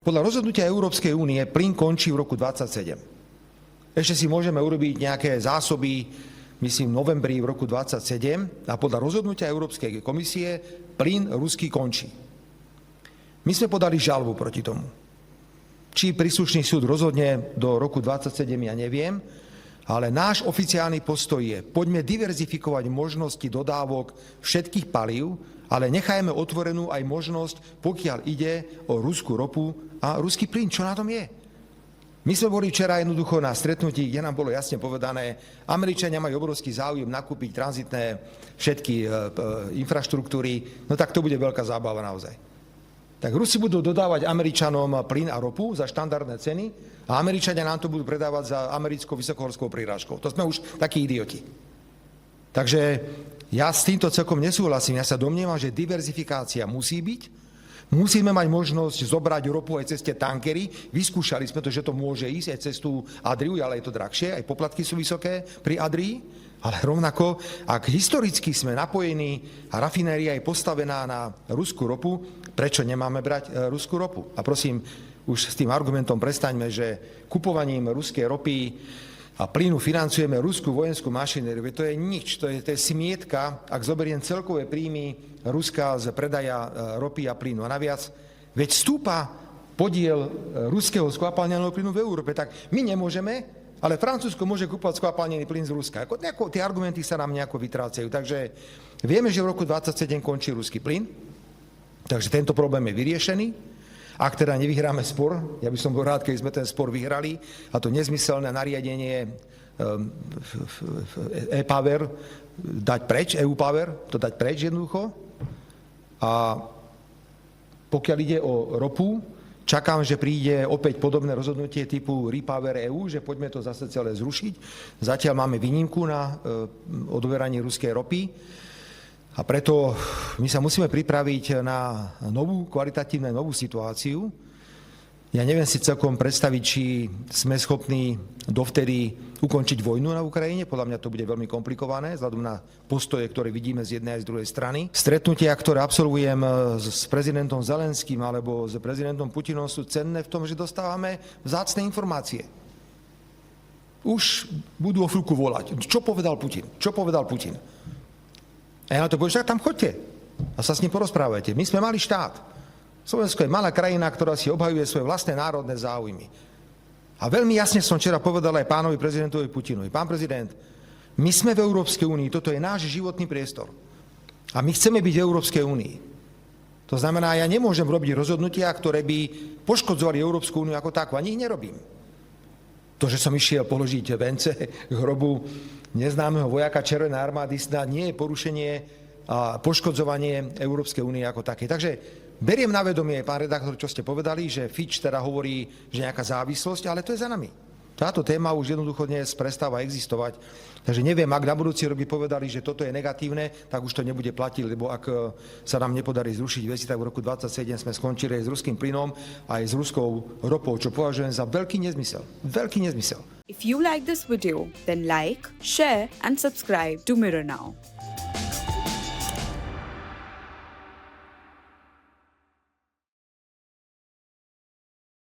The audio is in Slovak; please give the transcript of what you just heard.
Podľa rozhodnutia Európskej únie plyn končí v roku 2027. Ešte si môžeme urobiť nejaké zásoby, myslím, v novembri v roku 2027 a podľa rozhodnutia Európskej komisie plyn ruský končí. My sme podali žalobu proti tomu. Či príslušný súd rozhodne do roku 2027, ja neviem, ale náš oficiálny postoj je, poďme diverzifikovať možnosti dodávok všetkých palív, ale nechajme otvorenú aj možnosť, pokiaľ ide o ruskú ropu a ruský plyn. Čo na tom je? My sme boli včera jednoducho na stretnutí, kde nám bolo jasne povedané, Američania majú obrovský záujem nakúpiť tranzitné všetky infraštruktúry, no tak to bude veľká zábava naozaj. Tak Rusi budú dodávať Američanom plyn a ropu za štandardné ceny a Američania nám to budú predávať za americkou vysokohorskou prírážkou. To sme už takí idioti. Takže ja s týmto celkom nesúhlasím. Ja sa domnievam, že diverzifikácia musí byť. Musíme mať možnosť zobrať ropu aj cez tie tankery. Vyskúšali sme to, že to môže ísť aj cez tú Adriu, ale je to drahšie, aj poplatky sú vysoké pri Adrii. Ale rovnako, ak historicky sme napojení a rafinéria je postavená na ruskú ropu, prečo nemáme brať ruskú ropu? A prosím, už s tým argumentom prestaňme, že kupovaním ruskej ropy a plynu financujeme ruskú vojenskú mašinériu. To je nič, to je smietka, ak zoberiem celkové príjmy Ruska z predaja ropy a plynu. A naviac, veď stúpa podiel ruského skvapalneného plynu v Európe, tak my nemôžeme, ale Francúzsko môže kúpovať skvapalnený plyn z Ruska. Tie argumenty sa nám nejako vytrácajú. Takže vieme, že v roku 2027 končí ruský plyn, takže tento problém je vyriešený. Ak teda nevyhráme spor, ja by som bol rád, keby sme ten spor vyhrali, a to nezmyselné nariadenie e-power dať preč, EU-power, to dať preč jednoducho. A pokiaľ ide o ropu, čakám, že príde opäť podobné rozhodnutie typu Repower EU, že poďme to zase celé zrušiť. Zatiaľ máme výnimku na odoberanie ruskej ropy. A preto my sa musíme pripraviť na kvalitatívne novú situáciu. Ja neviem si celkom predstaviť, či sme schopní dovtedy ukončiť vojnu na Ukrajine. Podľa mňa to bude veľmi komplikované, vzhľadom na postoje, ktoré vidíme z jednej aj z druhej strany. Stretnutia, ktoré absolvujem s prezidentom Zelenským alebo s prezidentom Putinom, sú cenné v tom, že dostávame vzácne informácie. Už budú o chvíľku volať. Čo povedal Putin? Čo povedal Putin? A ja na to poviem, že tam choďte a sa s ním porozprávajte. My sme malý štát. Slovensko je malá krajina, ktorá si obhajuje svoje vlastné národné záujmy. A veľmi jasne som včera povedal aj pánovi prezidentovi Putinovi. Pán prezident, my sme v Európskej únii, toto je náš životný priestor. A my chceme byť v Európskej únii. To znamená, ja nemôžem robiť rozhodnutia, ktoré by poškodzovali Európsku úniu ako takú. Ani ich nerobím. To, že som išiel položiť vence k hrobu neznámeho vojaka Červenej armády, snad nie je porušenie a poškodzovanie Európskej únie ako také. Takže beriem na vedomie, pán redaktor, čo ste povedali, že Fitch teda hovorí, že nejaká závislosť, ale to je za nami. Táto téma už jednoducho dnes prestáva existovať. Takže neviem, ak na budúci rok by povedali, že toto je negatívne, tak už to nebude platiť, lebo ak sa nám nepodarí zrušiť veci, tak v roku 2027 sme skončili aj s ruským plynom a aj s ruskou ropou, čo považujem za veľký nezmysel. Veľký nezmysel. If you like this video, then like, share and subscribe to Mirror Now.